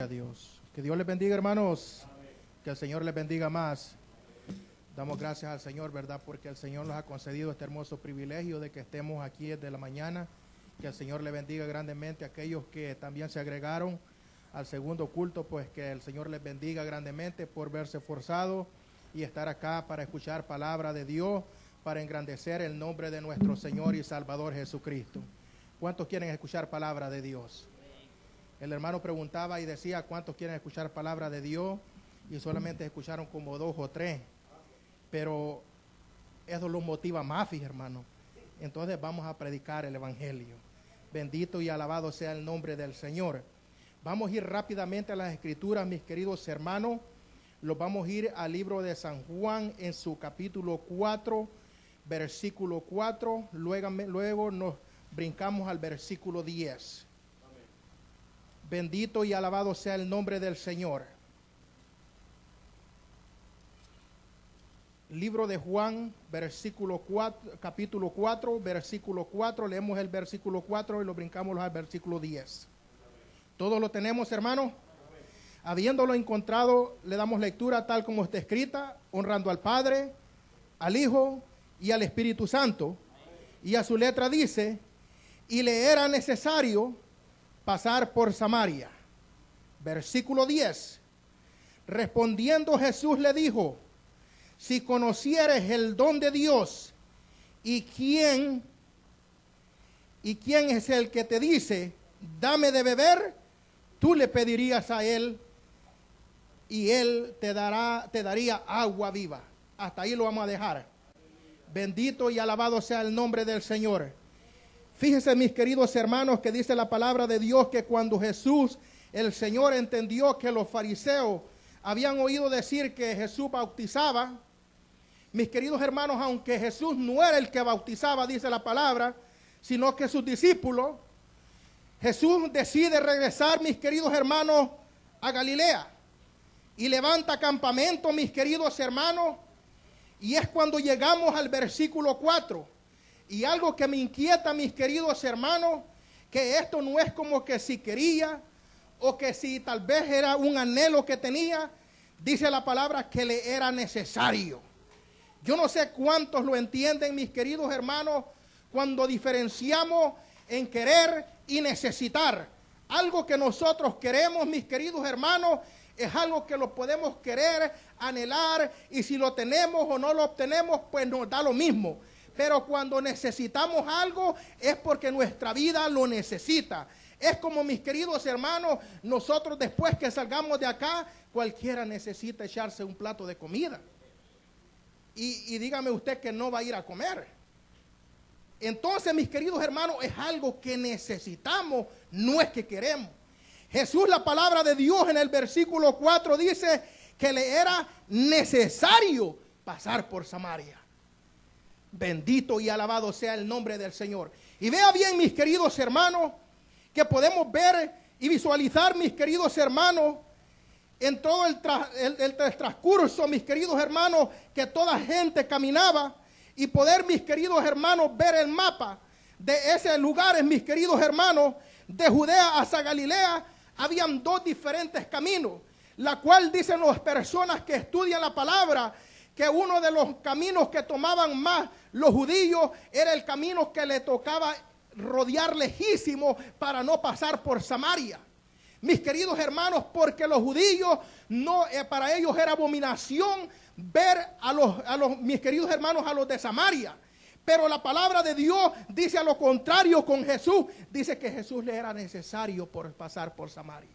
A Dios. Que Dios les bendiga, hermanos. Que el Señor les bendiga más. Damos gracias al Señor, ¿verdad? Porque el Señor nos ha concedido este hermoso privilegio de que estemos aquí desde la mañana. Que el Señor le bendiga grandemente a aquellos que también se agregaron al segundo culto, pues que el Señor les bendiga grandemente por verse forzado y estar acá para escuchar palabra de Dios, para engrandecer el nombre de nuestro Señor y Salvador Jesucristo. ¿Cuántos quieren escuchar palabra de Dios? El hermano preguntaba y decía, ¿cuántos quieren escuchar palabra de Dios? Y solamente escucharon como 2 o 3. Pero eso los motiva más, fíjense, hermano. Entonces vamos a predicar el Evangelio. Bendito y alabado sea el nombre del Señor. Vamos a ir rápidamente a las Escrituras, mis queridos hermanos. Los vamos a ir al libro de San Juan en su capítulo 4, versículo 4. Luego nos brincamos al versículo 10. Bendito y alabado sea el nombre del Señor. Libro de Juan, capítulo 4, versículo 4. Leemos el versículo 4 y lo brincamos al versículo 10. ¿Todos lo tenemos, hermano? Habiéndolo encontrado, le damos lectura tal como está escrita, honrando al Padre, al Hijo y al Espíritu Santo. Y a su letra dice, y le era necesario pasar por Samaria. Versículo 10. Respondiendo Jesús le dijo, si conocieres el don de Dios y quién es el que te dice, dame de beber, tú le pedirías a él y él te daría agua viva. Hasta ahí lo vamos a dejar. Bendito y alabado sea el nombre del Señor. Fíjense, mis queridos hermanos, que dice la palabra de Dios que cuando Jesús, el Señor, entendió que los fariseos habían oído decir que Jesús bautizaba. Mis queridos hermanos, aunque Jesús no era el que bautizaba, dice la palabra, sino que sus discípulos, Jesús decide regresar, mis queridos hermanos, a Galilea. Y levanta campamento, mis queridos hermanos. Y es cuando llegamos al versículo 4. Y algo que me inquieta, mis queridos hermanos, que esto no es como que si quería o que si tal vez era un anhelo que tenía. Dice la palabra que le era necesario. Yo no sé cuántos lo entienden, mis queridos hermanos, cuando diferenciamos en querer y necesitar. Algo que nosotros queremos, mis queridos hermanos, es algo que lo podemos querer, anhelar, y si lo tenemos o no lo obtenemos, pues nos da lo mismo. Pero cuando necesitamos algo es porque nuestra vida lo necesita. Es como, mis queridos hermanos, nosotros después que salgamos de acá, cualquiera necesita echarse un plato de comida. Y dígame usted que no va a ir a comer. Entonces, mis queridos hermanos, es algo que necesitamos, no es que queremos. Jesús, la palabra de Dios en el versículo 4 dice que le era necesario pasar por Samaria. Bendito y alabado sea el nombre del Señor. Y vea bien, mis queridos hermanos, que podemos ver y visualizar, mis queridos hermanos, en todo el transcurso, mis queridos hermanos, que toda gente caminaba, y poder, mis queridos hermanos, ver el mapa de esos lugares, mis queridos hermanos, de Judea hasta Galilea. Habían 2 diferentes caminos, la cual dicen las personas que estudian la palabra, que uno de los caminos que tomaban más los judíos era el camino que le tocaba rodear lejísimo para no pasar por Samaria. Mis queridos hermanos, porque los judíos no, para ellos era abominación ver mis queridos hermanos, a los de Samaria. Pero la palabra de Dios dice a lo contrario con Jesús. Dice que Jesús le era necesario pasar por Samaria.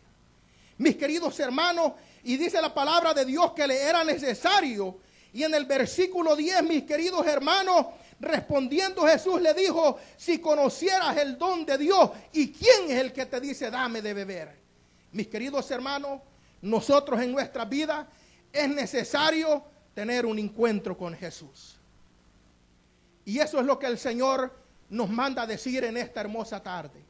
Mis queridos hermanos, y dice la palabra de Dios que le era necesario. Y en el versículo 10, mis queridos hermanos, respondiendo Jesús le dijo, si conocieras el don de Dios, ¿y quién es el que te dice dame de beber? Mis queridos hermanos, nosotros en nuestra vida es necesario tener un encuentro con Jesús. Y eso es lo que el Señor nos manda a decir en esta hermosa tarde.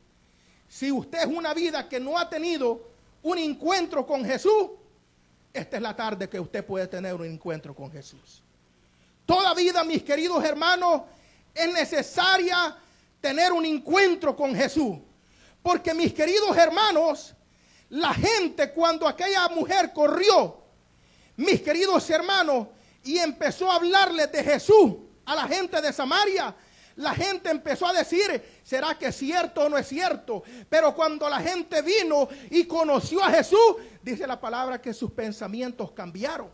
Si usted es una vida que no ha tenido un encuentro con Jesús, esta es la tarde que usted puede tener un encuentro con Jesús. Toda vida, mis queridos hermanos, es necesaria tener un encuentro con Jesús. Porque, mis queridos hermanos, La gente, cuando aquella mujer corrió, mis queridos hermanos, y empezó a hablarles de Jesús a la gente de Samaria, la gente empezó a decir, ¿será que es cierto o no es cierto? Pero cuando la gente vino y conoció a Jesús, dice la palabra que sus pensamientos cambiaron.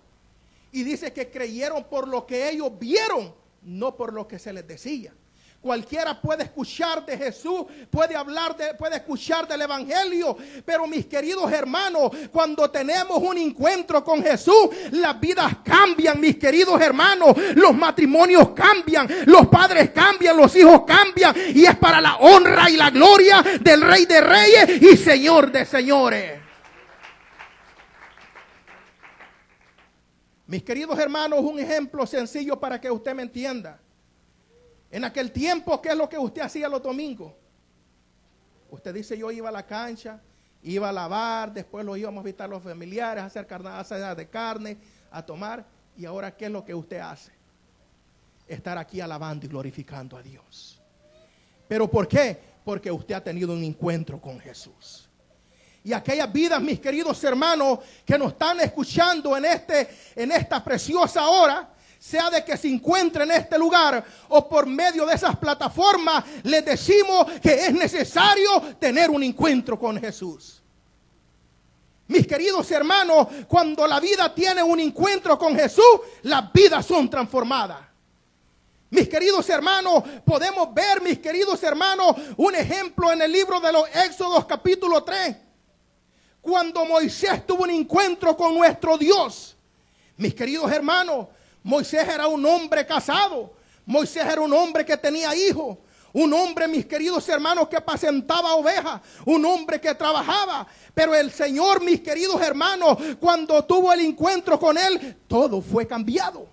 Y dice que creyeron por lo que ellos vieron, no por lo que se les decía. Cualquiera puede escuchar de Jesús, puede escuchar del evangelio, pero mis queridos hermanos, cuando tenemos un encuentro con Jesús, las vidas cambian, mis queridos hermanos, los matrimonios cambian, los padres cambian, los hijos cambian, y es para la honra y la gloria del Rey de Reyes y Señor de Señores. Mis queridos hermanos, un ejemplo sencillo para que usted me entienda. En aquel tiempo, ¿qué es lo que usted hacía los domingos? Usted dice, yo iba a la cancha, iba a lavar, después lo íbamos a visitar los familiares, a hacer carnadas de carne, a tomar. Y ahora, ¿qué es lo que usted hace? Estar aquí alabando y glorificando a Dios. ¿Pero por qué? Porque usted ha tenido un encuentro con Jesús. Y aquellas vidas, mis queridos hermanos, que nos están escuchando en esta preciosa hora, sea de que se encuentre en este lugar o por medio de esas plataformas, les decimos que es necesario tener un encuentro con Jesús. Mis queridos hermanos, cuando la vida tiene un encuentro con Jesús, las vidas son transformadas. Mis queridos hermanos, podemos ver, mis queridos hermanos, un ejemplo en el libro de los Éxodos capítulo 3. Cuando Moisés tuvo un encuentro con nuestro Dios. Mis queridos hermanos, Moisés era un hombre casado. Moisés era un hombre que tenía hijos. Un hombre, mis queridos hermanos, que apacentaba ovejas. Un hombre que trabajaba. Pero el Señor, mis queridos hermanos, cuando tuvo el encuentro con él, todo fue cambiado.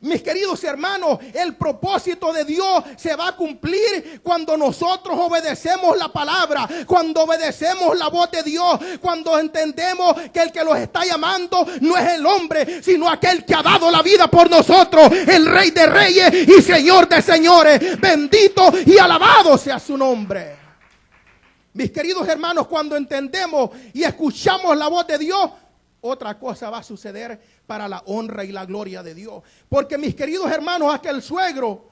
Mis queridos hermanos, el propósito de Dios se va a cumplir cuando nosotros obedecemos la palabra, cuando obedecemos la voz de Dios, cuando entendemos que el que los está llamando no es el hombre, sino aquel que ha dado la vida por nosotros, el Rey de Reyes y Señor de Señores. Bendito y alabado sea su nombre. Mis queridos hermanos, cuando entendemos y escuchamos la voz de Dios, otra cosa va a suceder para la honra y la gloria de Dios. Porque mis queridos hermanos, aquel suegro,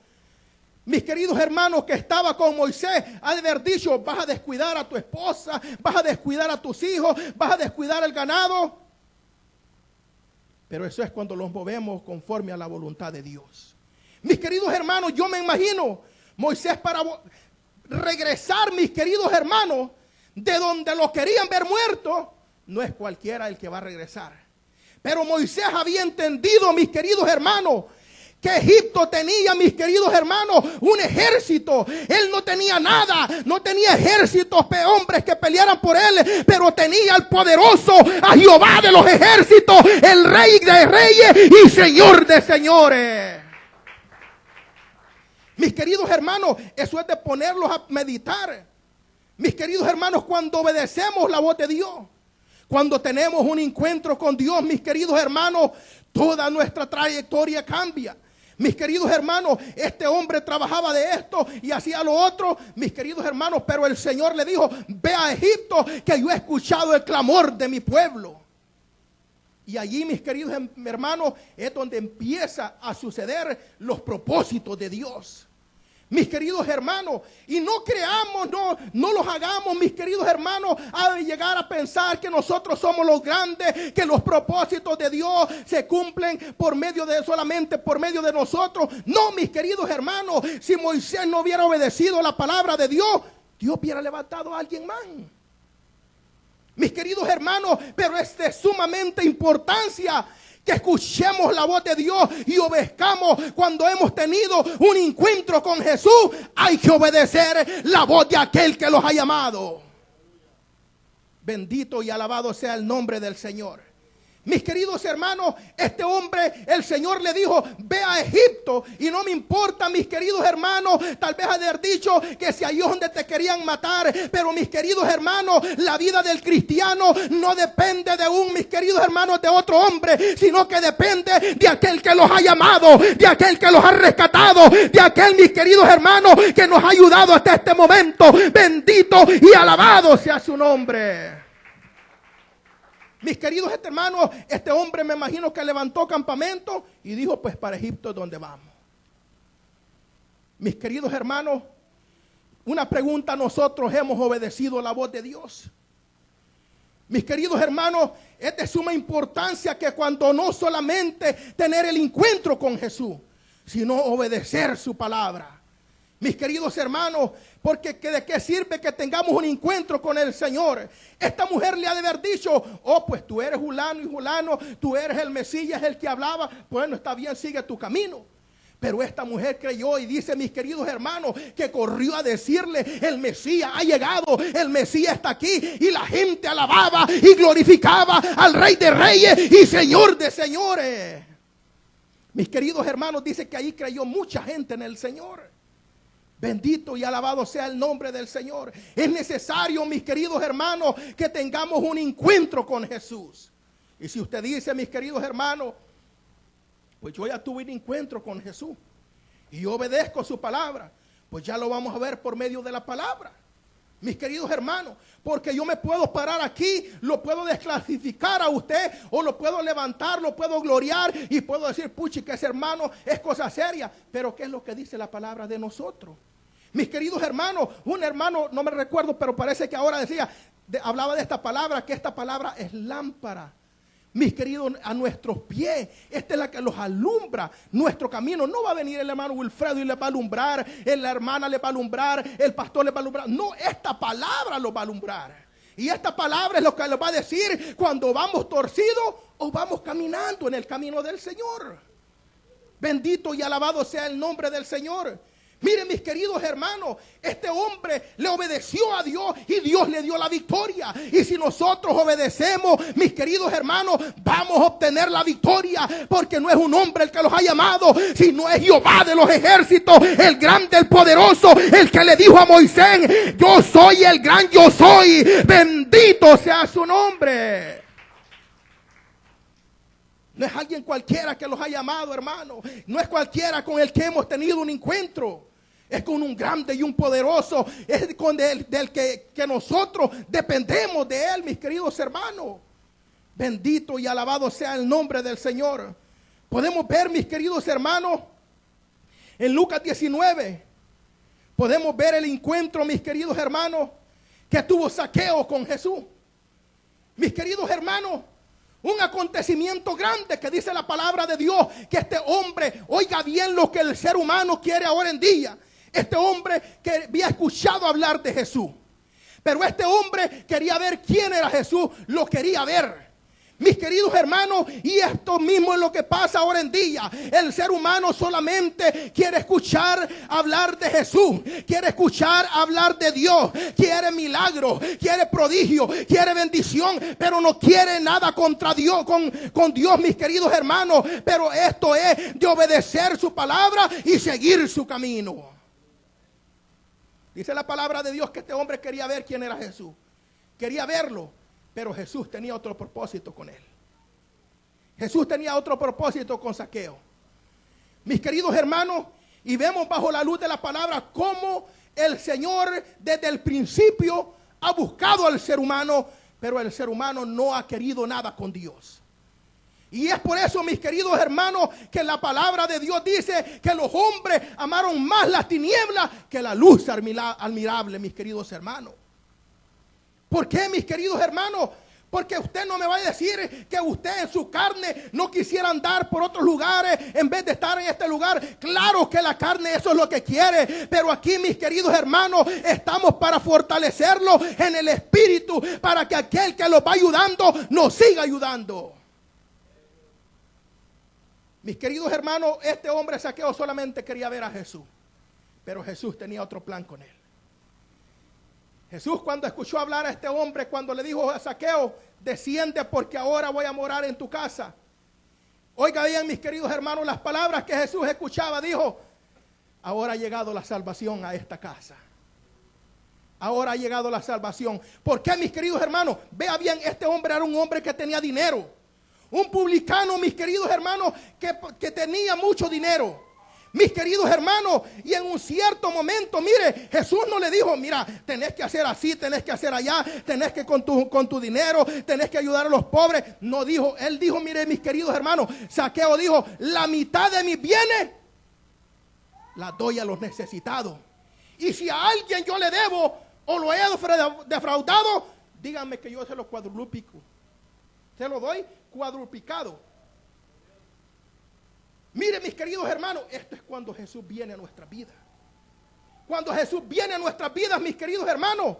mis queridos hermanos que estaba con Moisés, ha de haber dicho, vas a descuidar a tu esposa, vas a descuidar a tus hijos, vas a descuidar el ganado. Pero eso es cuando los movemos conforme a la voluntad de Dios. Mis queridos hermanos, yo me imagino Moisés para regresar, mis queridos hermanos, de donde lo querían ver muerto. No es cualquiera el que va a regresar. Pero Moisés había entendido, mis queridos hermanos, que Egipto tenía, mis queridos hermanos, un ejército. Él no tenía nada, no tenía ejércitos, hombres que pelearan por él, pero tenía al poderoso, a Jehová de los ejércitos, el Rey de Reyes y Señor de Señores. Mis queridos hermanos, eso es de ponerlos a meditar. Mis queridos hermanos, cuando obedecemos la voz de Dios, cuando tenemos un encuentro con Dios, mis queridos hermanos, toda nuestra trayectoria cambia. Mis queridos hermanos, este hombre trabajaba de esto y hacía lo otro, mis queridos hermanos, pero el Señor le dijo, ve a Egipto, que yo he escuchado el clamor de mi pueblo. Y allí, mis queridos hermanos, es donde empieza a suceder los propósitos de Dios. Mis queridos hermanos, y no creamos, no los hagamos, mis queridos hermanos, a llegar a pensar que nosotros somos los grandes, que los propósitos de Dios se cumplen solamente por medio de nosotros. No, mis queridos hermanos, si Moisés no hubiera obedecido la palabra de Dios, Dios hubiera levantado a alguien más. Mis queridos hermanos, pero es de sumamente importancia que escuchemos la voz de Dios y obedezcamos. Cuando hemos tenido un encuentro con Jesús, hay que obedecer la voz de aquel que los ha llamado. Bendito y alabado sea el nombre del Señor. Mis queridos hermanos, este hombre, el Señor le dijo, ve a Egipto. Y no me importa, mis queridos hermanos, tal vez haber dicho que si ahí es donde te querían matar. Pero mis queridos hermanos, la vida del cristiano no depende mis queridos hermanos, de otro hombre, sino que depende de aquel que los ha llamado, de aquel que los ha rescatado, de aquel, mis queridos hermanos, que nos ha ayudado hasta este momento. Bendito y alabado sea su nombre. Mis queridos hermanos, este hombre me imagino que levantó campamento y dijo, pues para Egipto es donde vamos. Mis queridos hermanos, una pregunta: nosotros hemos obedecido la voz de Dios. Mis queridos hermanos, es de suma importancia que cuando no solamente tener el encuentro con Jesús, sino obedecer su palabra. Mis queridos hermanos, porque ¿de qué sirve que tengamos un encuentro con el Señor? Esta mujer le ha de haber dicho, oh, pues tú eres fulano y fulano, tú eres el Mesías, el que hablaba. Bueno, está bien, sigue tu camino. Pero esta mujer creyó y dice, mis queridos hermanos, que corrió a decirle, el Mesías ha llegado, el Mesías está aquí. Y la gente alababa y glorificaba al Rey de Reyes y Señor de Señores. Mis queridos hermanos, dice que ahí creyó mucha gente en el Señor. Bendito y alabado sea el nombre del Señor. Es necesario, mis queridos hermanos, que tengamos un encuentro con Jesús. Y si usted dice, mis queridos hermanos, pues yo ya tuve un encuentro con Jesús y yo obedezco su palabra, pues ya lo vamos a ver por medio de la palabra. Mis queridos hermanos, porque yo me puedo parar aquí, lo puedo desclasificar a usted, o lo puedo levantar, lo puedo gloriar y puedo decir, puchi, que ese hermano es cosa seria. Pero ¿qué es lo que dice la palabra de nosotros? Mis queridos hermanos, un hermano, no me recuerdo, pero parece que ahora decía, hablaba de esta palabra, que esta palabra es lámpara. Mis queridos, a nuestros pies, esta es la que los alumbra nuestro camino. No va a venir el hermano Wilfredo y le va a alumbrar, la hermana le va a alumbrar, el pastor le va a alumbrar. No, esta palabra lo va a alumbrar. Y esta palabra es lo que le va a decir cuando vamos torcidos o vamos caminando en el camino del Señor. Bendito y alabado sea el nombre del Señor. Miren, mis queridos hermanos, este hombre le obedeció a Dios y Dios le dio la victoria. Y si nosotros obedecemos, mis queridos hermanos, vamos a obtener la victoria. Porque no es un hombre el que los ha llamado, sino es Jehová de los ejércitos, el grande, el poderoso, el que le dijo a Moisés, yo soy el gran yo soy. Bendito sea su nombre. No es alguien cualquiera que los ha llamado, hermano. No es cualquiera con el que hemos tenido un encuentro. Es con un grande y un poderoso. Es con del que nosotros dependemos de él, mis queridos hermanos. Bendito y alabado sea el nombre del Señor. Podemos ver, mis queridos hermanos, en Lucas 19. Podemos ver el encuentro, mis queridos hermanos, que tuvo Zaqueo con Jesús. Mis queridos hermanos, un acontecimiento grande que dice la palabra de Dios, que este hombre, oiga bien lo que el ser humano quiere ahora en día. Este hombre que había escuchado hablar de Jesús, pero este hombre quería ver quién era Jesús, lo quería ver. Mis queridos hermanos, y esto mismo es lo que pasa ahora en día. El ser humano solamente quiere escuchar hablar de Jesús, quiere escuchar hablar de Dios, quiere milagros, quiere prodigio, quiere bendición, pero no quiere nada contra Dios, con Dios, mis queridos hermanos. Pero esto es de obedecer su palabra y seguir su camino. Dice la palabra de Dios que este hombre quería ver quién era Jesús, quería verlo. Pero Jesús tenía otro propósito con él. Jesús tenía otro propósito con Zaqueo. Mis queridos hermanos, y vemos bajo la luz de la palabra cómo el Señor desde el principio ha buscado al ser humano, pero el ser humano no ha querido nada con Dios. Y es por eso, mis queridos hermanos, que la palabra de Dios dice que los hombres amaron más las tinieblas que la luz admirable, mis queridos hermanos. ¿Por qué, mis queridos hermanos? Porque usted no me va a decir que usted en su carne no quisiera andar por otros lugares en vez de estar en este lugar. Claro que la carne eso es lo que quiere, pero aquí, mis queridos hermanos, estamos para fortalecerlo en el espíritu, para que aquel que lo va ayudando nos siga ayudando. Mis queridos hermanos, este hombre Zaqueo solamente quería ver a Jesús, pero Jesús tenía otro plan con él. Jesús, cuando escuchó hablar a este hombre, cuando le dijo a Zaqueo, desciende porque ahora voy a morar en tu casa. Oiga bien, mis queridos hermanos, las palabras que Jesús escuchaba, dijo, ahora ha llegado la salvación a esta casa. Ahora ha llegado la salvación. ¿Por qué, mis queridos hermanos? Vea bien, este hombre era un hombre que tenía dinero. Un publicano, mis queridos hermanos, que tenía mucho dinero. Mis queridos hermanos, y en un cierto momento, mire, Jesús no le dijo, mira, tenés que hacer así, tenés que hacer allá, tenés que con tu dinero, tenés que ayudar a los pobres. No dijo, él dijo, mire, mis queridos hermanos, Zaqueo dijo, la mitad de mis bienes la doy a los necesitados. Y si a alguien yo le debo o lo he defraudado, díganme que yo se lo cuadruplico. Se lo doy cuadruplicado. Mire, mis queridos hermanos, esto es cuando Jesús viene a nuestra vida. Cuando Jesús viene a nuestras vidas, mis queridos hermanos,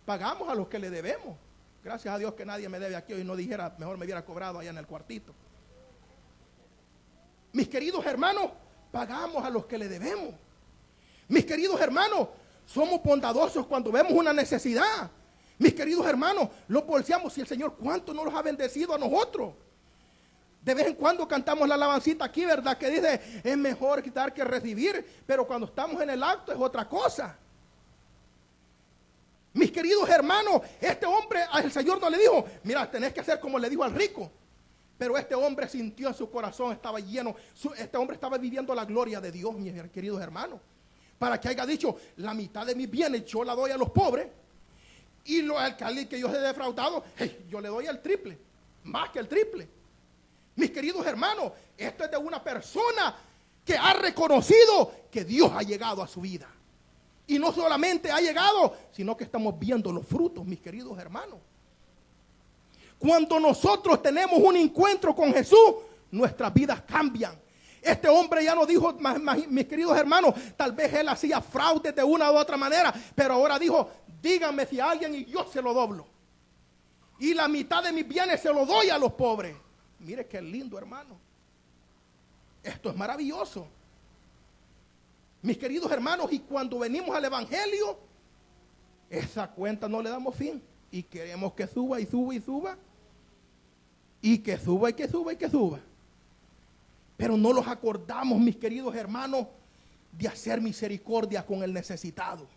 pagamos a los que le debemos. Gracias a Dios que nadie me debe aquí hoy, no dijera, mejor me hubiera cobrado allá en el cuartito. Mis queridos hermanos, pagamos a los que le debemos. Mis queridos hermanos, somos bondadosos cuando vemos una necesidad. Mis queridos hermanos, los bolseamos. Y el Señor, ¿cuánto nos los ha bendecido a nosotros? De vez en cuando cantamos la alabancita aquí, ¿verdad? Que dice, es mejor quitar que recibir. Pero cuando estamos en el acto es otra cosa. Mis queridos hermanos, este hombre, el Señor no le dijo, mira, tenés que hacer como le dijo al rico. Pero este hombre sintió en su corazón, estaba lleno. Este hombre estaba viviendo la gloria de Dios, mis queridos hermanos. Para que haya dicho, la mitad de mis bienes yo la doy a los pobres. Y al que yo he defraudado, hey, yo le doy el triple, más que el triple. Mis queridos hermanos, esto es de una persona que ha reconocido que Dios ha llegado a su vida. Y no solamente ha llegado, sino que estamos viendo los frutos, mis queridos hermanos. Cuando nosotros tenemos un encuentro con Jesús, nuestras vidas cambian. Este hombre ya no dijo, mis queridos hermanos, tal vez él hacía fraude de una u otra manera, pero ahora dijo, díganme si a alguien y yo se lo doblo. Y la mitad de mis bienes se lo doy a los pobres. Mire qué lindo, hermano. Esto es maravilloso. Mis queridos hermanos, y cuando venimos al evangelio, esa cuenta no le damos fin. Y queremos que suba y suba y suba. Y que suba y que suba y que suba. Pero no los acordamos, mis queridos hermanos, de hacer misericordia con el necesitado.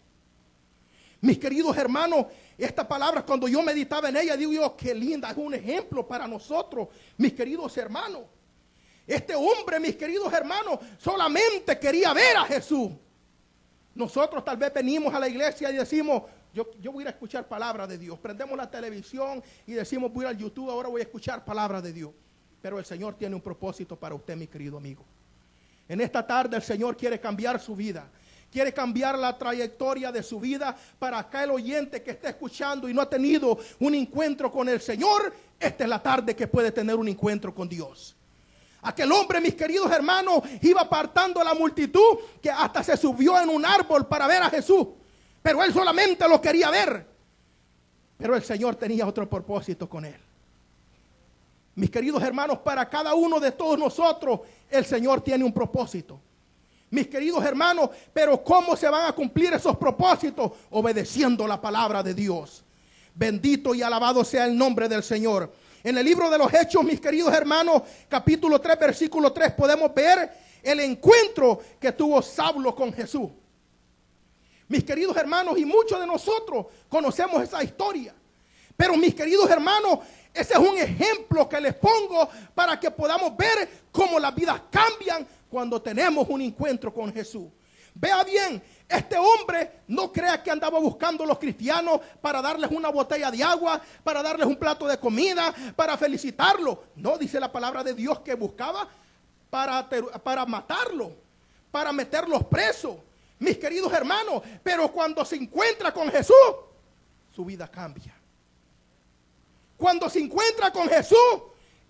Mis queridos hermanos, esta palabra cuando yo meditaba en ella, digo yo, qué linda, es un ejemplo para nosotros, mis queridos hermanos. Este hombre, mis queridos hermanos, solamente quería ver a Jesús. Nosotros tal vez venimos a la iglesia y decimos, yo voy a ir a escuchar palabra de Dios. Prendemos la televisión y decimos, voy a ir al YouTube, ahora voy a escuchar palabra de Dios. Pero el Señor tiene un propósito para usted, mi querido amigo. En esta tarde el Señor quiere cambiar su vida. Quiere cambiar la trayectoria de su vida. Para aquel oyente que está escuchando y no ha tenido un encuentro con el Señor, esta es la tarde que puede tener un encuentro con Dios. Aquel hombre, mis queridos hermanos, iba apartando a la multitud que hasta se subió en un árbol para ver a Jesús. Pero él solamente lo quería ver. Pero el Señor tenía otro propósito con él. Mis queridos hermanos, para cada uno de todos nosotros, el Señor tiene un propósito. Mis queridos hermanos, pero ¿cómo se van a cumplir esos propósitos? Obedeciendo la palabra de Dios. Bendito y alabado sea el nombre del Señor. En el libro de los Hechos, mis queridos hermanos, capítulo 3, versículo 3, podemos ver el encuentro que tuvo Saulo con Jesús. Mis queridos hermanos, y muchos de nosotros conocemos esa historia. Pero mis queridos hermanos, ese es un ejemplo que les pongo para que podamos ver cómo las vidas cambian cuando tenemos un encuentro con Jesús. Vea bien, este hombre no crea que andaba buscando a los cristianos para darles una botella de agua, para darles un plato de comida, para felicitarlo. No, dice la palabra de Dios que buscaba para matarlo, para meterlos presos. Mis queridos hermanos, pero cuando se encuentra con Jesús, su vida cambia. Cuando se encuentra con Jesús,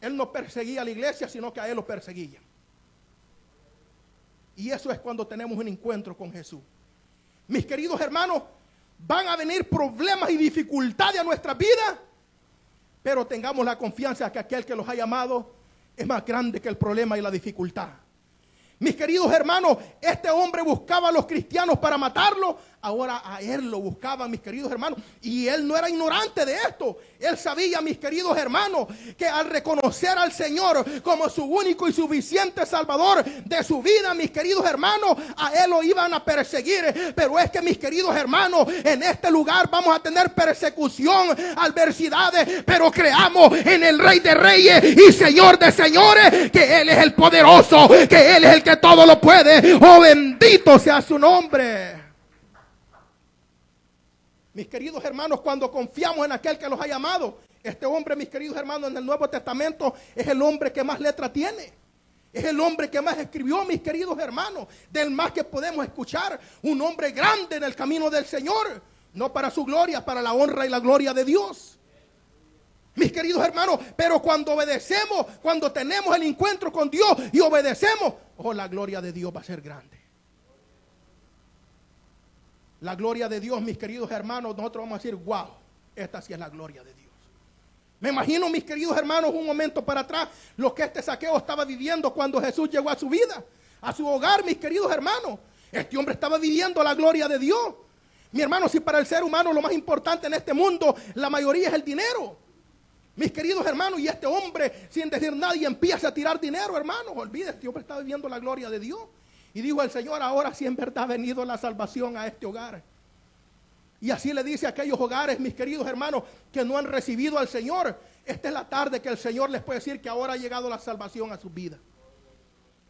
él no perseguía a la iglesia, sino que a él lo perseguía. Y eso es cuando tenemos un encuentro con Jesús. Mis queridos hermanos, van a venir problemas y dificultades a nuestra vida, pero tengamos la confianza de que aquel que los ha llamado es más grande que el problema y la dificultad. Mis queridos hermanos, este hombre buscaba a los cristianos para matarlos, ahora a él lo buscaban, mis queridos hermanos. Y él no era ignorante de esto. Él sabía, mis queridos hermanos, que al reconocer al Señor como su único y suficiente Salvador de su vida, mis queridos hermanos, a él lo iban a perseguir. Pero es que, mis queridos hermanos, en este lugar vamos a tener persecución, adversidades, pero creamos en el Rey de Reyes y Señor de Señores, que Él es el poderoso, que Él es el que todo lo puede. Oh, bendito sea su nombre. Mis queridos hermanos, cuando confiamos en aquel que los ha llamado, este hombre, mis queridos hermanos, en el Nuevo Testamento es el hombre que más letra tiene. Es el hombre que más escribió, mis queridos hermanos, del más que podemos escuchar. Un hombre grande en el camino del Señor, no para su gloria, para la honra y la gloria de Dios. Mis queridos hermanos, pero cuando obedecemos, cuando tenemos el encuentro con Dios y obedecemos, oh, la gloria de Dios va a ser grande. La gloria de Dios, mis queridos hermanos, nosotros vamos a decir, wow, esta sí es la gloria de Dios. Me imagino, mis queridos hermanos, un momento para atrás, lo que este Zaqueo estaba viviendo cuando Jesús llegó a su vida, a su hogar, mis queridos hermanos. Este hombre estaba viviendo la gloria de Dios. Mi hermano, si para el ser humano lo más importante en este mundo, la mayoría es el dinero. Mis queridos hermanos, y este hombre, sin decir nadie, empieza a tirar dinero, hermanos. Olvídate, este hombre estaba viviendo la gloria de Dios. Y dijo el Señor, ahora sí en verdad ha venido la salvación a este hogar. Y así le dice a aquellos hogares, mis queridos hermanos, que no han recibido al Señor. Esta es la tarde que el Señor les puede decir que ahora ha llegado la salvación a su vida.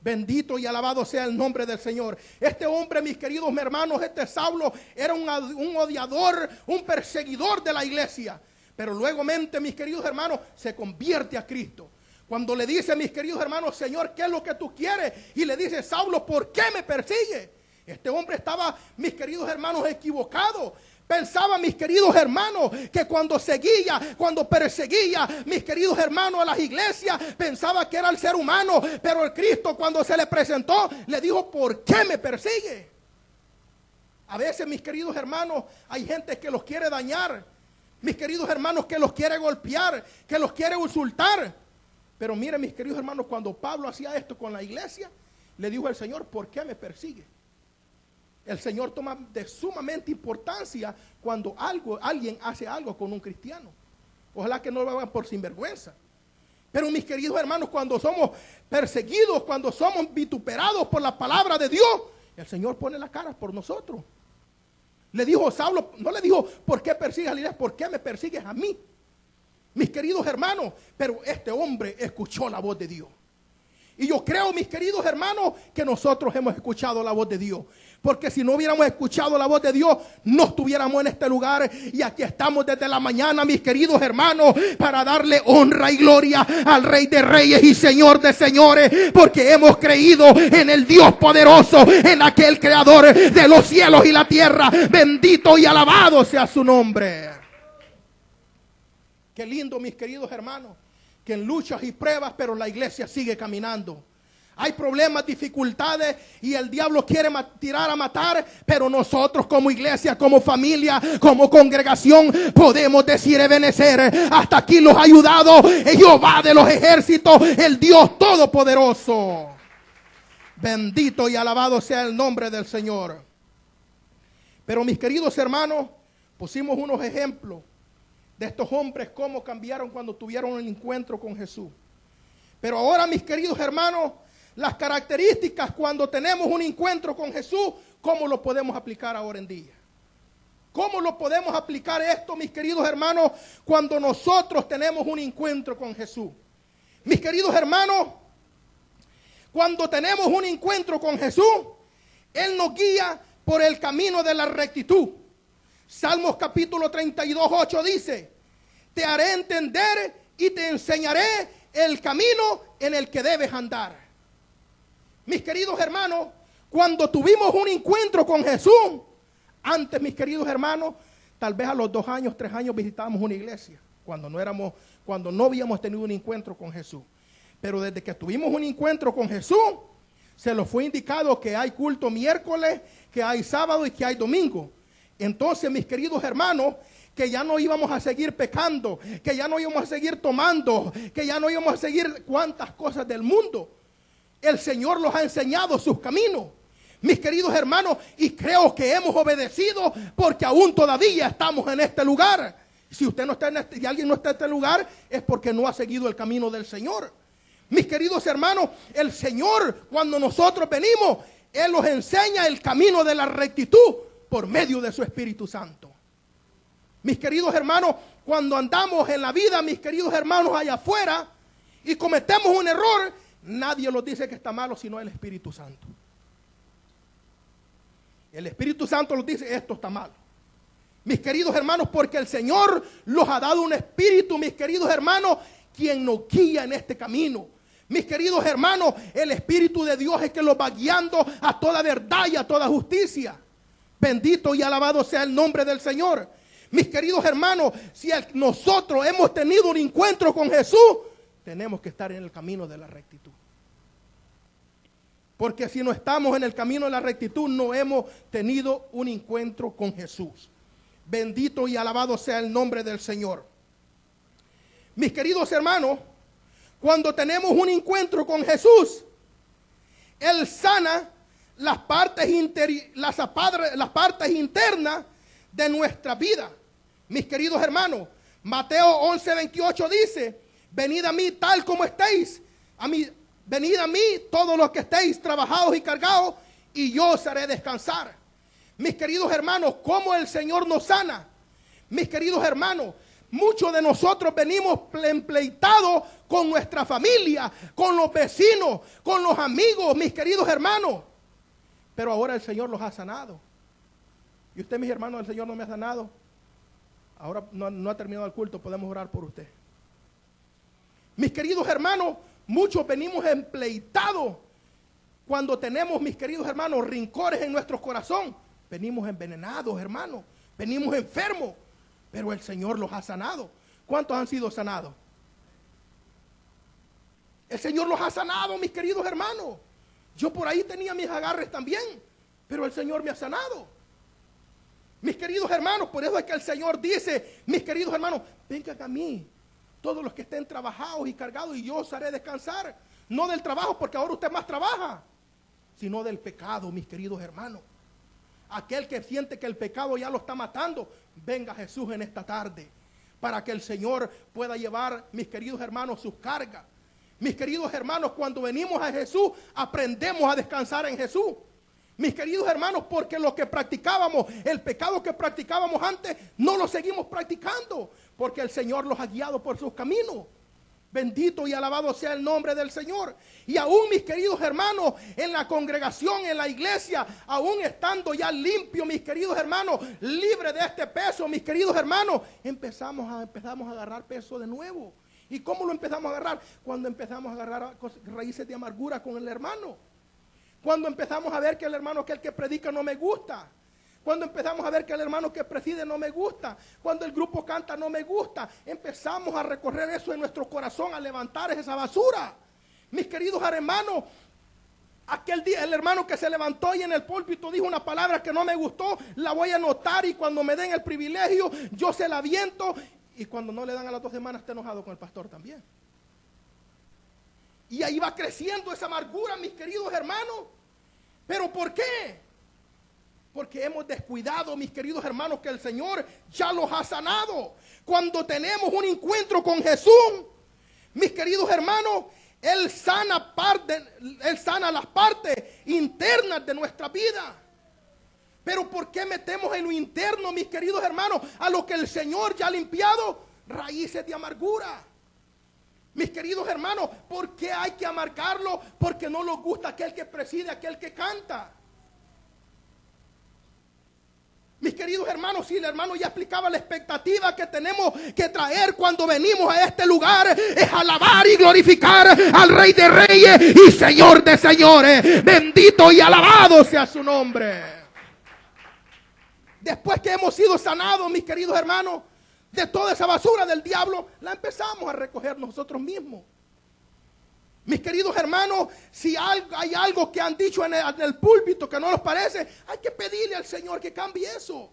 Bendito y alabado sea el nombre del Señor. Este hombre, mis queridos hermanos, este Saulo, era un odiador, un perseguidor de la iglesia. Pero luego, mis queridos hermanos, se convierte a Cristo. Cuando le dice, mis queridos hermanos, Señor, ¿qué es lo que tú quieres? Y le dice, Saulo, ¿por qué me persigue? Este hombre estaba, mis queridos hermanos, equivocado. Pensaba, mis queridos hermanos, que cuando perseguía, mis queridos hermanos, a las iglesias, pensaba que era el ser humano. Pero el Cristo, cuando se le presentó, le dijo, ¿por qué me persigue? A veces, mis queridos hermanos, hay gente que los quiere dañar. Mis queridos hermanos, que los quiere golpear, que los quiere insultar. Pero miren, mis queridos hermanos, cuando Pablo hacía esto con la iglesia, le dijo al Señor, ¿por qué me persigue? El Señor toma de sumamente importancia cuando alguien hace algo con un cristiano. Ojalá que no lo hagan por sinvergüenza. Pero mis queridos hermanos, cuando somos perseguidos, cuando somos vituperados por la palabra de Dios, el Señor pone la cara por nosotros. Le dijo Saulo, no le dijo, ¿por qué persigues a la iglesia? ¿Por qué me persigues a mí? Mis queridos hermanos, pero este hombre escuchó la voz de Dios. Y yo creo, mis queridos hermanos, que nosotros hemos escuchado la voz de Dios. Porque si no hubiéramos escuchado la voz de Dios, no estuviéramos en este lugar. Y aquí estamos desde la mañana, mis queridos hermanos, para darle honra y gloria al Rey de Reyes y Señor de Señores. Porque hemos creído en el Dios poderoso, en aquel creador de los cielos y la tierra. Bendito y alabado sea su nombre. Qué lindo, mis queridos hermanos, que en luchas y pruebas, pero la iglesia sigue caminando. Hay problemas, dificultades y el diablo quiere tirar a matar, pero nosotros como iglesia, como familia, como congregación, podemos decir Ebenezer, hasta aquí los ha ayudado Jehová de los ejércitos, el Dios todopoderoso. Bendito y alabado sea el nombre del Señor. Pero mis queridos hermanos, pusimos unos ejemplos de estos hombres, cómo cambiaron cuando tuvieron el encuentro con Jesús. Pero ahora, mis queridos hermanos, las características cuando tenemos un encuentro con Jesús, ¿cómo lo podemos aplicar ahora en día? ¿Cómo lo podemos aplicar esto, mis queridos hermanos, cuando nosotros tenemos un encuentro con Jesús? Mis queridos hermanos, cuando tenemos un encuentro con Jesús, Él nos guía por el camino de la rectitud. Salmos capítulo 32, 8 dice, te haré entender y te enseñaré el camino en el que debes andar. Mis queridos hermanos, cuando tuvimos un encuentro con Jesús, antes, mis queridos hermanos, tal vez a los 2 años, 3 años visitábamos una iglesia, cuando no habíamos tenido un encuentro con Jesús. Pero desde que tuvimos un encuentro con Jesús, se nos fue indicado que hay culto miércoles, que hay sábado y que hay domingo. Entonces, mis queridos hermanos, que ya no íbamos a seguir pecando, que ya no íbamos a seguir tomando, que ya no íbamos a seguir cuantas cosas del mundo. El Señor nos ha enseñado sus caminos. Mis queridos hermanos, y creo que hemos obedecido porque aún todavía estamos en este lugar. Si usted no está en este, y alguien no está en este lugar, es porque no ha seguido el camino del Señor. Mis queridos hermanos, el Señor, cuando nosotros venimos, Él nos enseña el camino de la rectitud por medio de su Espíritu Santo. Mis queridos hermanos, cuando andamos en la vida, mis queridos hermanos, allá afuera, y cometemos un error, nadie nos dice que está malo, sino el Espíritu Santo. El Espíritu Santo nos dice, esto está malo. Mis queridos hermanos, porque el Señor los ha dado un espíritu, mis queridos hermanos, quien nos guía en este camino. Mis queridos hermanos, el Espíritu de Dios es que los va guiando a toda verdad y a toda justicia. Bendito y alabado sea el nombre del Señor. Mis queridos hermanos, si nosotros hemos tenido un encuentro con Jesús, tenemos que estar en el camino de la rectitud. Porque si no estamos en el camino de la rectitud, no hemos tenido un encuentro con Jesús. Bendito y alabado sea el nombre del Señor. Mis queridos hermanos, cuando tenemos un encuentro con Jesús, Él sana las partes internas de nuestra vida. Mis queridos hermanos, Mateo 11:28 dice, venid a mí tal como estéis, venid a mí todos los que estéis trabajados y cargados, y yo os haré descansar. Mis queridos hermanos, ¿cómo el Señor nos sana? Mis queridos hermanos, muchos de nosotros venimos empleitados con nuestra familia, con los vecinos, con los amigos, mis queridos hermanos. Pero ahora el Señor los ha sanado. Y usted, mis hermanos, el Señor no me ha sanado. Ahora no ha terminado el culto, podemos orar por usted. Mis queridos hermanos, muchos venimos empleitados cuando tenemos, mis queridos hermanos, rencores en nuestro corazón. Venimos envenenados, hermanos. Venimos enfermos. Pero el Señor los ha sanado. ¿Cuántos han sido sanados? El Señor los ha sanado, mis queridos hermanos. Yo por ahí tenía mis agarres también, pero el Señor me ha sanado. Mis queridos hermanos, por eso es que el Señor dice, mis queridos hermanos, vengan a mí, todos los que estén trabajados y cargados, y yo os haré descansar. No del trabajo, porque ahora usted más trabaja, sino del pecado, mis queridos hermanos. Aquel que siente que el pecado ya lo está matando, venga Jesús en esta tarde, para que el Señor pueda llevar, mis queridos hermanos, sus cargas. Mis queridos hermanos, cuando venimos a Jesús, aprendemos a descansar en Jesús. Mis queridos hermanos, porque lo que practicábamos, el pecado que practicábamos antes, no lo seguimos practicando, porque el Señor los ha guiado por sus caminos. Bendito y alabado sea el nombre del Señor. Y aún, mis queridos hermanos, en la congregación, en la iglesia, aún estando ya limpio, mis queridos hermanos, libre de este peso, mis queridos hermanos, empezamos a agarrar peso de nuevo. ¿Y cómo lo empezamos a agarrar? Cuando empezamos a agarrar raíces de amargura con el hermano. Cuando empezamos a ver que el hermano que el que predica no me gusta. Cuando empezamos a ver que el hermano que preside no me gusta. Cuando el grupo canta no me gusta. Empezamos a recorrer eso en nuestro corazón, a levantar esa basura. Mis queridos hermanos, aquel día el hermano que se levantó y en el púlpito dijo una palabra que no me gustó, la voy a anotar y cuando me den el privilegio, yo se la aviento. Y cuando no le dan a las 2 semanas está enojado con el pastor también. Y ahí va creciendo esa amargura, mis queridos hermanos. ¿Pero por qué? Porque hemos descuidado, mis queridos hermanos, que el Señor ya los ha sanado. Cuando tenemos un encuentro con Jesús, mis queridos hermanos, Él sana las partes internas de nuestra vida. Pero ¿por qué metemos en lo interno, mis queridos hermanos, a lo que el Señor ya ha limpiado? Raíces de amargura. Mis queridos hermanos, ¿por qué hay que amargarlo? Porque no nos gusta aquel que preside, aquel que canta. Mis queridos hermanos, si el hermano ya explicaba la expectativa que tenemos que traer cuando venimos a este lugar, es alabar y glorificar al Rey de Reyes y Señor de Señores. Bendito y alabado sea su nombre. Después que hemos sido sanados, mis queridos hermanos, de toda esa basura del diablo, la empezamos a recoger nosotros mismos. Mis queridos hermanos, si hay algo que han dicho en el púlpito que no nos parece, hay que pedirle al Señor que cambie eso.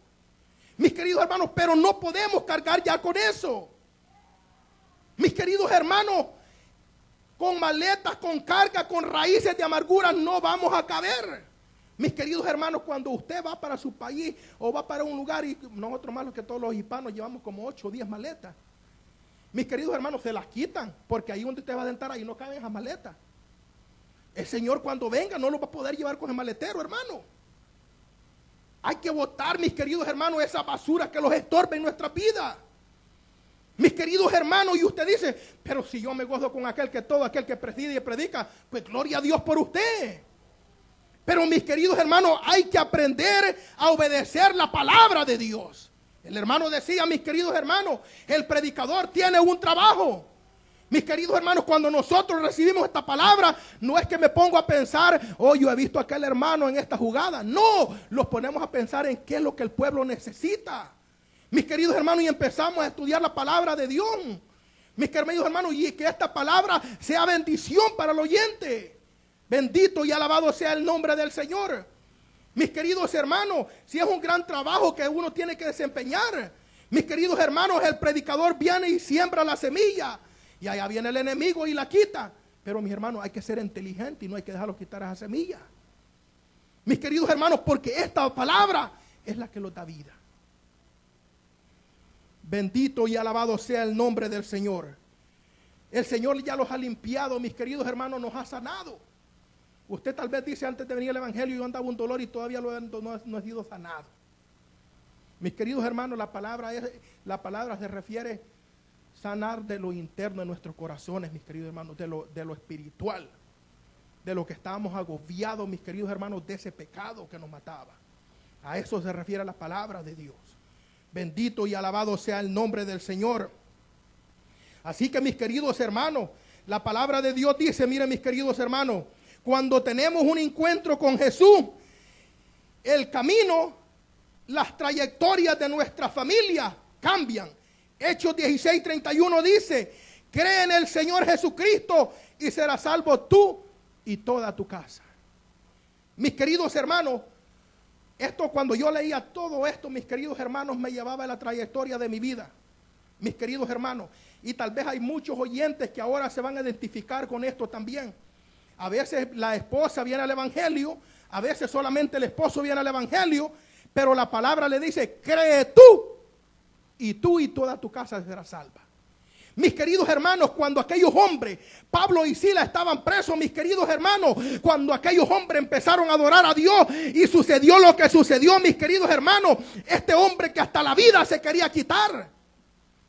Mis queridos hermanos, pero no podemos cargar ya con eso. Mis queridos hermanos, con maletas, con carga, con raíces de amargura no vamos a caber. Mis queridos hermanos, cuando usted va para su país o va para un lugar, y nosotros más los que todos los hispanos llevamos como 8 o 10 maletas. Mis queridos hermanos, se las quitan, porque ahí donde usted va a entrar, ahí no caben esas maletas. El Señor cuando venga no lo va a poder llevar con el maletero, hermano. Hay que botar, mis queridos hermanos, esa basura que los estorba en nuestra vida. Mis queridos hermanos, y usted dice, pero si yo me gozo con todo aquel que preside y predica, pues gloria a Dios por usted. Pero mis queridos hermanos, hay que aprender a obedecer la palabra de Dios. El hermano decía, mis queridos hermanos, el predicador tiene un trabajo. Mis queridos hermanos, cuando nosotros recibimos esta palabra, no es que me pongo a pensar, oh, yo he visto a aquel hermano en esta jugada. No, los ponemos a pensar en qué es lo que el pueblo necesita. Mis queridos hermanos, y empezamos a estudiar la palabra de Dios. Mis queridos hermanos, y que esta palabra sea bendición para el oyente. Bendito y alabado sea el nombre del Señor. Mis queridos hermanos, si es un gran trabajo que uno tiene que desempeñar. Mis queridos hermanos, el predicador viene y siembra la semilla. Y allá viene el enemigo y la quita. Pero mis hermanos, hay que ser inteligente y no hay que dejarlo quitar esa semilla. Mis queridos hermanos, porque esta palabra es la que los da vida. Bendito y alabado sea el nombre del Señor. El Señor ya los ha limpiado, mis queridos hermanos, nos ha sanado. Usted tal vez dice, antes de venir al evangelio yo andaba un dolor y todavía no he sido sanado. Mis queridos hermanos, la palabra se refiere sanar de lo interno de nuestros corazones, mis queridos hermanos, de lo espiritual, de lo que estábamos agobiados, mis queridos hermanos, de ese pecado que nos mataba. A eso se refiere la palabra de Dios. Bendito y alabado sea el nombre del Señor. Así que, mis queridos hermanos, la palabra de Dios dice, miren, mis queridos hermanos, cuando tenemos un encuentro con Jesús, el camino, las trayectorias de nuestra familia cambian. Hechos 16:31 dice, cree en el Señor Jesucristo y serás salvo tú y toda tu casa. Mis queridos hermanos, cuando yo leía todo esto, mis queridos hermanos, me llevaba a la trayectoria de mi vida. Mis queridos hermanos, y tal vez hay muchos oyentes que ahora se van a identificar con esto también. A veces la esposa viene al evangelio, a veces solamente el esposo viene al evangelio, pero la palabra le dice, cree tú y toda tu casa será salva. Mis queridos hermanos, cuando aquellos hombres, Pablo y Silas, estaban presos, mis queridos hermanos, cuando aquellos hombres empezaron a adorar a Dios y sucedió lo que sucedió, mis queridos hermanos, este hombre que hasta la vida se quería quitar.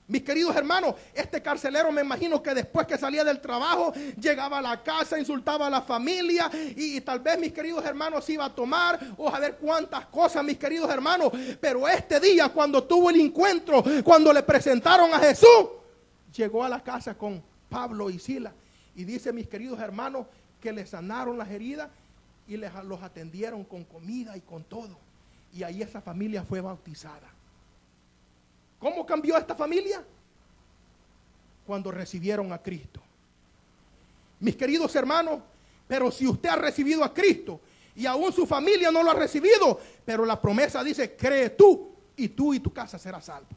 Mis queridos hermanos, este carcelero, me imagino que después que salía del trabajo, llegaba a la casa, insultaba a la familia y tal vez, mis queridos hermanos, iba a tomar o a ver cuántas cosas, mis queridos hermanos. Pero este día, cuando tuvo el encuentro, cuando le presentaron a Jesús, llegó a la casa con Pablo y Silas. Y dice, mis queridos hermanos, que le sanaron las heridas y los atendieron con comida y con todo. Y ahí esa familia fue bautizada. ¿Cómo cambió esta familia? Cuando recibieron a Cristo. Mis queridos hermanos, pero si usted ha recibido a Cristo y aún su familia no lo ha recibido, pero la promesa dice, cree tú y tu casa será salvo.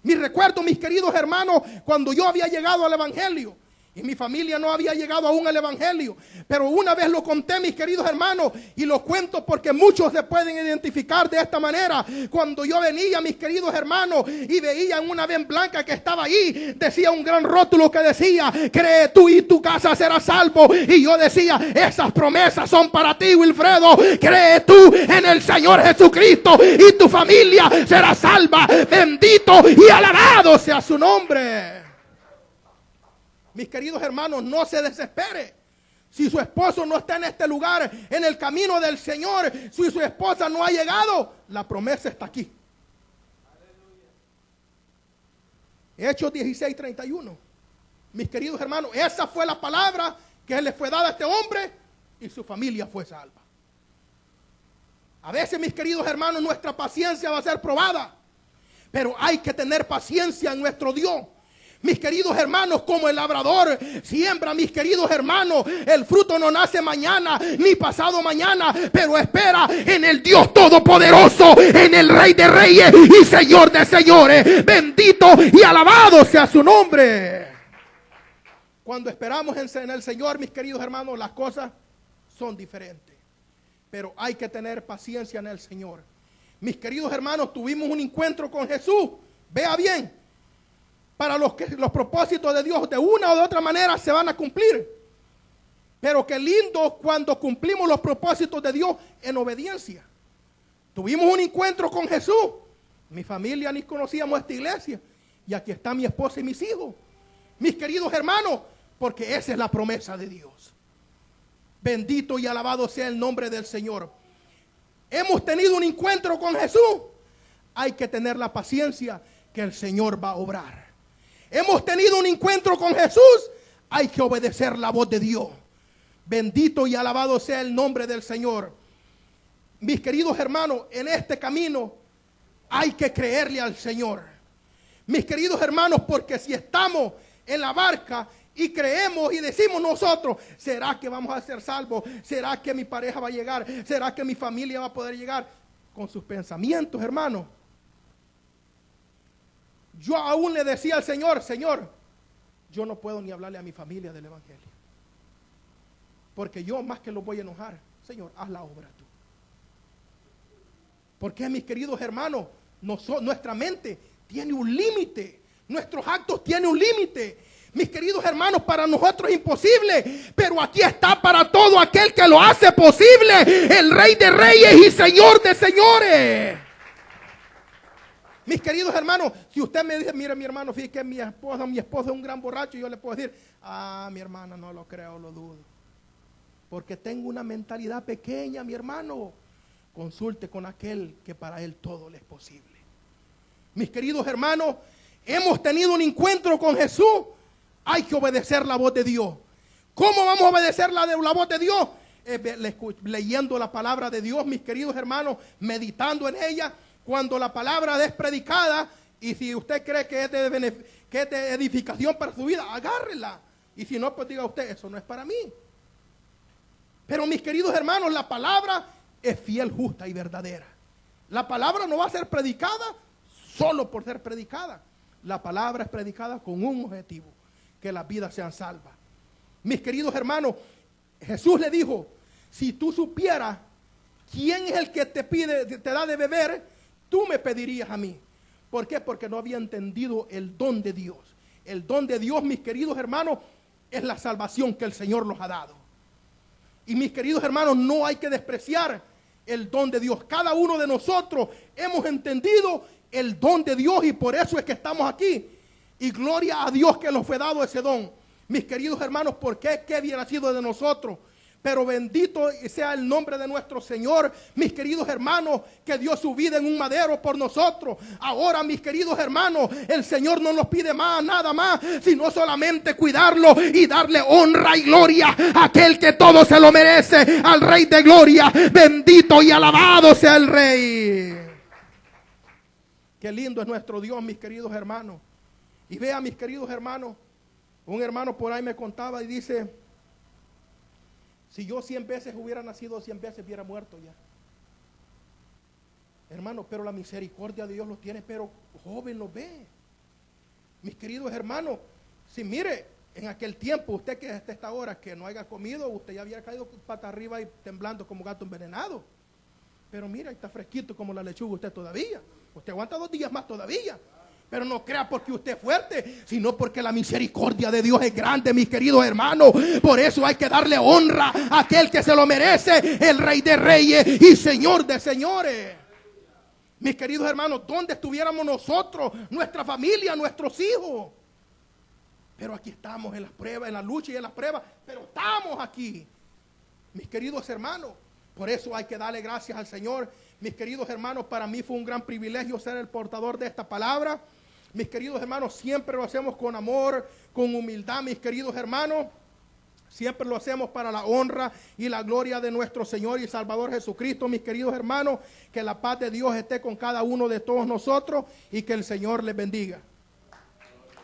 Mi recuerdo, mis queridos hermanos, cuando yo había llegado al evangelio y mi familia no había llegado aún al evangelio, pero una vez lo conté, mis queridos hermanos, y lo cuento porque muchos se pueden identificar de esta manera. Cuando yo venía, mis queridos hermanos, y veía en una ven blanca que estaba ahí, decía un gran rótulo que decía, cree tú y tu casa será salvo. Y yo decía, esas promesas son para ti, Wilfredo. Cree tú en el Señor Jesucristo y tu familia será salva. Bendito y alabado sea su nombre. Mis queridos hermanos, no se desespere. Si su esposo no está en este lugar, en el camino del Señor, si su esposa no ha llegado, la promesa está aquí. Hechos 16:31. Mis queridos hermanos, esa fue la palabra que le fue dada a este hombre y su familia fue salva. A veces, mis queridos hermanos, nuestra paciencia va a ser probada, pero hay que tener paciencia en nuestro Dios. Mis queridos hermanos, como el labrador siembra, mis queridos hermanos, el fruto no nace mañana ni pasado mañana, pero espera en el Dios Todopoderoso, en el Rey de Reyes y Señor de Señores. Bendito y alabado sea su nombre. Cuando esperamos en el Señor, mis queridos hermanos, las cosas son diferentes. pero hay que tener paciencia en el Señor. Mis queridos hermanos, tuvimos un encuentro con Jesús. Vea bien, para los propósitos de Dios de una o de otra manera se van a cumplir. Pero qué lindo cuando cumplimos los propósitos de Dios en obediencia. Tuvimos un encuentro con Jesús. Mi familia ni conocíamos esta iglesia. Y aquí está mi esposa y mis hijos. Mis queridos hermanos, porque esa es la promesa de Dios. Bendito y alabado sea el nombre del Señor. Hemos tenido un encuentro con Jesús. Hay que tener la paciencia que el Señor va a obrar. Hemos tenido un encuentro con Jesús. Hay que obedecer la voz de Dios. Bendito y alabado sea el nombre del Señor. Mis queridos hermanos, en este camino hay que creerle al Señor. Mis queridos hermanos, porque si estamos en la barca y creemos y decimos nosotros, ¿será que vamos a ser salvos? ¿Será que mi pareja va a llegar? ¿Será que mi familia va a poder llegar? Con sus pensamientos, hermanos. Yo aún le decía al Señor, Señor, yo no puedo ni hablarle a mi familia del evangelio. Porque yo más que los voy a enojar. Señor, haz la obra tú. Porque mis queridos hermanos, nuestra mente tiene un límite. Nuestros actos tienen un límite. Mis queridos hermanos, para nosotros es imposible. Pero aquí está para todo aquel que lo hace posible. El Rey de Reyes y Señor de Señores. Mis queridos hermanos, si usted me dice, mire mi hermano, fíjate que mi esposo es un gran borracho, yo le puedo decir, mi hermana, no lo creo, lo dudo. Porque tengo una mentalidad pequeña, mi hermano. Consulte con aquel que para él todo le es posible. Mis queridos hermanos, hemos tenido un encuentro con Jesús. Hay que obedecer la voz de Dios. ¿Cómo vamos a obedecer la voz de Dios? Leyendo la palabra de Dios, mis queridos hermanos, meditando en ella. Cuando la palabra es predicada, y si usted cree que es de edificación para su vida, agárrela. Y si no, pues diga usted, eso no es para mí. Pero mis queridos hermanos, la palabra es fiel, justa y verdadera. La palabra no va a ser predicada solo por ser predicada. La palabra es predicada con un objetivo, que las vidas sean salvas. Mis queridos hermanos, Jesús le dijo, si tú supieras quién es el que te da de beber, tú me pedirías a mí. ¿Por qué? Porque no había entendido el don de Dios. El don de Dios, mis queridos hermanos, es la salvación que el Señor nos ha dado. Y mis queridos hermanos, no hay que despreciar el don de Dios. Cada uno de nosotros hemos entendido el don de Dios y por eso es que estamos aquí. Y gloria a Dios que nos fue dado ese don. Mis queridos hermanos, ¿por qué? ¿Qué hubiera sido de nosotros? Pero bendito sea el nombre de nuestro Señor, mis queridos hermanos, que dio su vida en un madero por nosotros. Ahora, mis queridos hermanos, el Señor no nos pide más, nada más, sino solamente cuidarlo y darle honra y gloria a aquel que todo se lo merece, al Rey de Gloria. Bendito y alabado sea el Rey. Qué lindo es nuestro Dios, mis queridos hermanos. Y vea, mis queridos hermanos, un hermano por ahí me contaba y dice, si yo 100 veces hubiera nacido, 100 veces hubiera muerto ya. Hermano, pero la misericordia de Dios los tiene, pero joven los ve. Mis queridos hermanos, si mire, en aquel tiempo, usted que hasta esta hora que no haya comido, usted ya había caído pata arriba y temblando como gato envenenado. Pero mira, está fresquito como la lechuga usted todavía. Usted aguanta 2 días más todavía. Pero no crea porque usted es fuerte, sino porque la misericordia de Dios es grande, mis queridos hermanos. Por eso hay que darle honra a aquel que se lo merece, el Rey de Reyes y Señor de Señores. Mis queridos hermanos, ¿dónde estuviéramos nosotros, nuestra familia, nuestros hijos? Pero aquí estamos en las pruebas, en la lucha y en las pruebas, pero estamos aquí. Mis queridos hermanos, por eso hay que darle gracias al Señor. Mis queridos hermanos, para mí fue un gran privilegio ser el portador de esta palabra. Mis queridos hermanos, siempre lo hacemos con amor, con humildad, mis queridos hermanos. Siempre lo hacemos para la honra y la gloria de nuestro Señor y Salvador Jesucristo, mis queridos hermanos. Que la paz de Dios esté con cada uno de todos nosotros y que el Señor les bendiga.